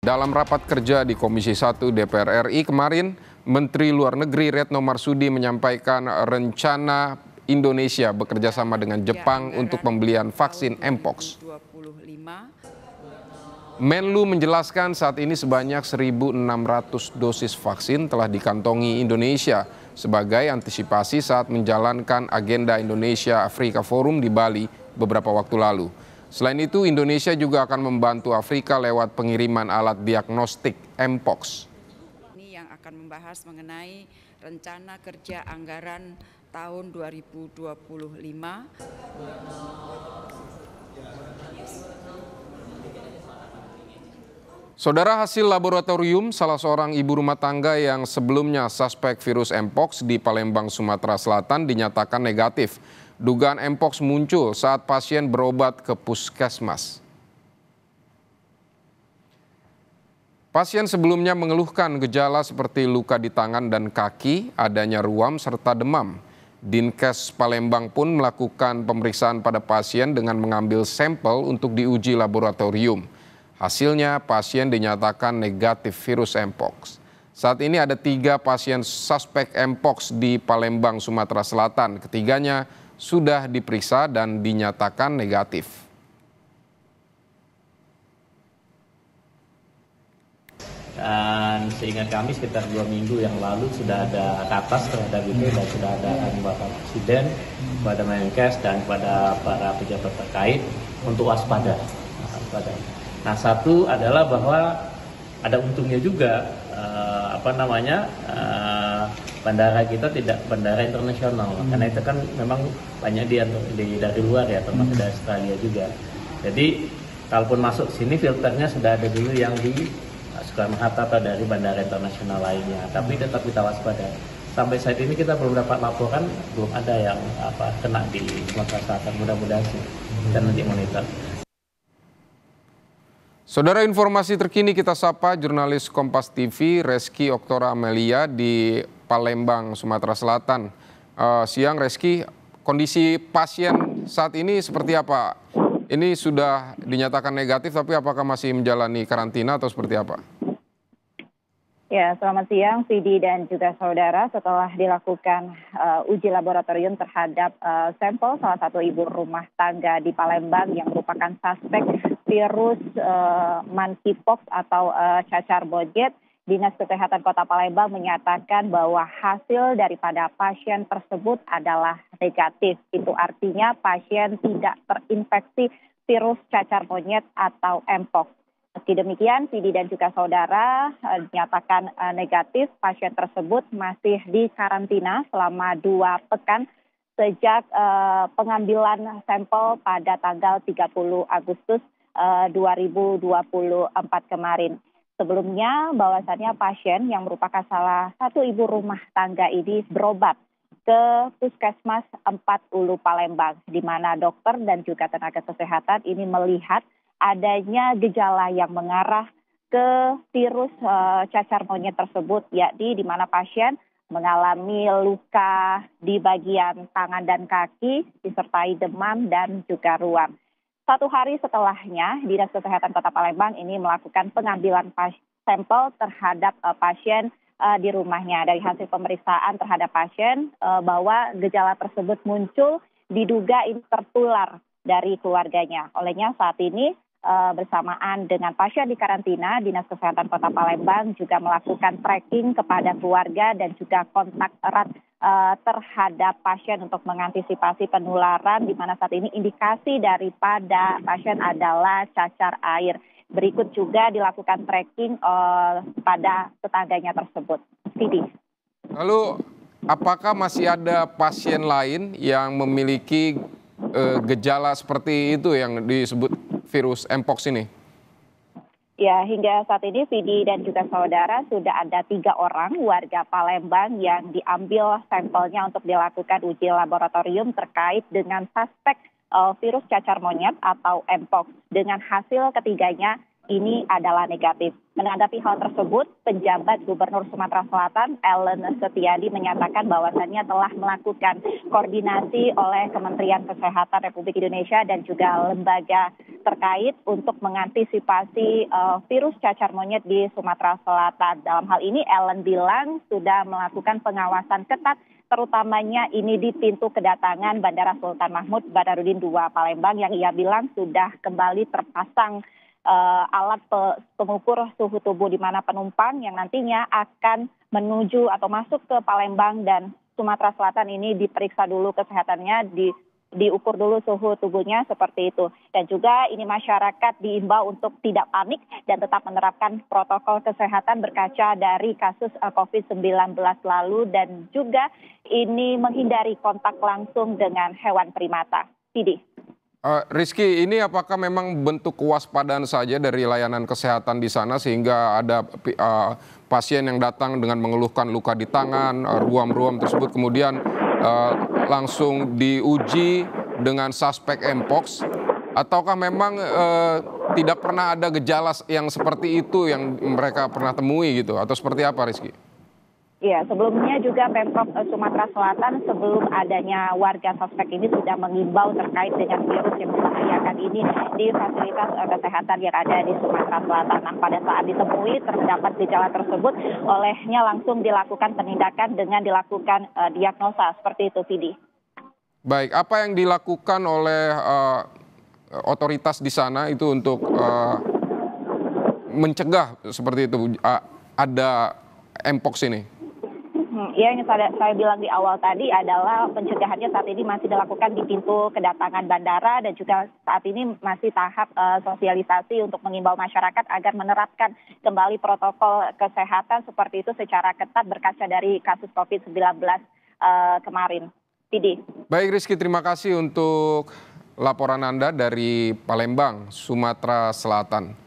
Dalam rapat kerja di Komisi 1 DPR RI kemarin, Menteri Luar Negeri Retno Marsudi menyampaikan rencana Indonesia bekerja sama dengan Jepang untuk pembelian vaksin Mpox. Menlu menjelaskan saat ini sebanyak 1.600 dosis vaksin telah dikantongi Indonesia sebagai antisipasi saat menjalankan agenda Indonesia Afrika Forum di Bali beberapa waktu lalu. Selain itu, Indonesia juga akan membantu Afrika lewat pengiriman alat diagnostik Mpox. Ini yang akan membahas mengenai rencana kerja anggaran tahun 2025. Saudara, hasil laboratorium salah seorang ibu rumah tangga yang sebelumnya suspek virus Mpox di Palembang, Sumatera Selatan dinyatakan negatif. Dugaan Mpox muncul saat pasien berobat ke puskesmas. Pasien sebelumnya mengeluhkan gejala seperti luka di tangan dan kaki, adanya ruam serta demam. Dinkes Palembang pun melakukan pemeriksaan pada pasien dengan mengambil sampel untuk diuji laboratorium. Hasilnya pasien dinyatakan negatif virus Mpox. Saat ini ada 3 pasien suspek Mpox di Palembang, Sumatera Selatan. Ketiganya sudah diperiksa dan dinyatakan negatif. Dan seingat kami sekitar 2 minggu yang lalu sudah ada katas terhadap itu dan sudah ada Bapak Presiden, kepada Menkes dan kepada para pejabat terkait untuk waspada. Nah, satu adalah bahwa ada untungnya juga bandara kita tidak bandara internasional, karena itu kan memang banyak dari luar ya, termasuk dari Australia juga. Jadi kalaupun masuk sini filternya sudah ada dulu yang di Soekarno-Hatta atau dari bandara internasional lainnya, tapi tetap kita waspada. Sampai saat ini kita belum dapat laporan, belum ada yang kena di Sumatera Selatan. Mudah-mudahan sih kita nanti monitor. Saudara, informasi terkini kita sapa jurnalis Kompas TV Reski Oktora Amelia di Palembang, Sumatera Selatan. Siang Reski, kondisi pasien saat ini seperti apa? Ini sudah dinyatakan negatif, tapi apakah masih menjalani karantina atau seperti apa? Ya, selamat siang Vidi dan juga saudara. Setelah dilakukan uji laboratorium terhadap sampel salah satu ibu rumah tangga di Palembang yang merupakan suspek virus monkeypox atau cacar monyet, Dinas Kesehatan Kota Palembang menyatakan bahwa hasil daripada pasien tersebut adalah negatif. Itu artinya pasien tidak terinfeksi virus cacar monyet atau Mpox. Meski demikian, Vidi dan juga saudara dinyatakan negatif. Pasien tersebut masih dikarantina selama 2 pekan sejak pengambilan sampel pada tanggal 30 Agustus 2024 kemarin. Sebelumnya bahwasannya pasien yang merupakan salah satu ibu rumah tangga ini berobat ke Puskesmas 4 Ulu Palembang, di mana dokter dan juga tenaga kesehatan ini melihat adanya gejala yang mengarah ke virus cacar monyet tersebut, yakni di mana pasien mengalami luka di bagian tangan dan kaki, disertai demam dan juga ruam. 1 hari setelahnya, Dinas Kesehatan Kota Palembang ini melakukan pengambilan sampel terhadap pasien di rumahnya. Dari hasil pemeriksaan terhadap pasien bahwa gejala tersebut muncul diduga ini tertular dari keluarganya. Olehnya saat ini bersamaan dengan pasien di karantina, Dinas Kesehatan Kota Palembang juga melakukan tracking kepada keluarga dan juga kontak erat terhadap pasien untuk mengantisipasi penularan, di mana saat ini indikasi daripada pasien adalah cacar air. Berikut juga dilakukan tracking pada tetangganya tersebut. Sidi. Lalu apakah masih ada pasien lain yang memiliki gejala seperti itu yang disebut virus Mpox ini? Ya, hingga saat ini Vidi dan juga saudara sudah ada 3 orang warga Palembang yang diambil sampelnya untuk dilakukan uji laboratorium terkait dengan suspek virus cacar monyet atau Mpox. Dengan hasil ketiganya ini adalah negatif. Menanggapi hal tersebut, penjabat Gubernur Sumatera Selatan Ellen Setiadi menyatakan bahwasannya telah melakukan koordinasi oleh Kementerian Kesehatan Republik Indonesia dan juga lembaga terkait untuk mengantisipasi virus cacar monyet di Sumatera Selatan. Dalam hal ini Ellen bilang sudah melakukan pengawasan ketat, terutamanya ini di pintu kedatangan Bandara Sultan Mahmud Badarudin II Palembang yang ia bilang sudah kembali terpasang alat pengukur suhu tubuh di mana penumpang yang nantinya akan menuju atau masuk ke Palembang dan Sumatera Selatan ini diperiksa dulu kesehatannya, diukur dulu suhu tubuhnya seperti itu. Dan juga ini masyarakat diimbau untuk tidak panik dan tetap menerapkan protokol kesehatan berkaca dari kasus COVID-19 lalu dan juga ini menghindari kontak langsung dengan hewan primata. Sidi. Rizky, ini apakah memang bentuk kewaspadaan saja dari layanan kesehatan di sana sehingga ada pasien yang datang dengan mengeluhkan luka di tangan, ruam-ruam tersebut kemudian langsung diuji dengan suspek Mpox, ataukah memang tidak pernah ada gejala yang seperti itu yang mereka pernah temui gitu, atau seperti apa, Rizky? Ya, sebelumnya juga Pemprov Sumatera Selatan sebelum adanya warga suspek ini sudah mengimbau terkait dengan virus yang membahayakan ini di fasilitas kesehatan yang ada di Sumatera Selatan. Nah, pada saat ditemui terdapat gejala tersebut, olehnya langsung dilakukan penindakan dengan dilakukan diagnosa seperti itu, Vidi. Baik, apa yang dilakukan oleh otoritas di sana itu untuk mencegah seperti itu ada Mpox ini? Ya, yang saya bilang di awal tadi adalah pencegahannya saat ini masih dilakukan di pintu kedatangan bandara dan juga saat ini masih tahap sosialisasi untuk mengimbau masyarakat agar menerapkan kembali protokol kesehatan seperti itu secara ketat berkaca dari kasus COVID-19 kemarin. Didi. Baik Rizky, terima kasih untuk laporan Anda dari Palembang, Sumatera Selatan.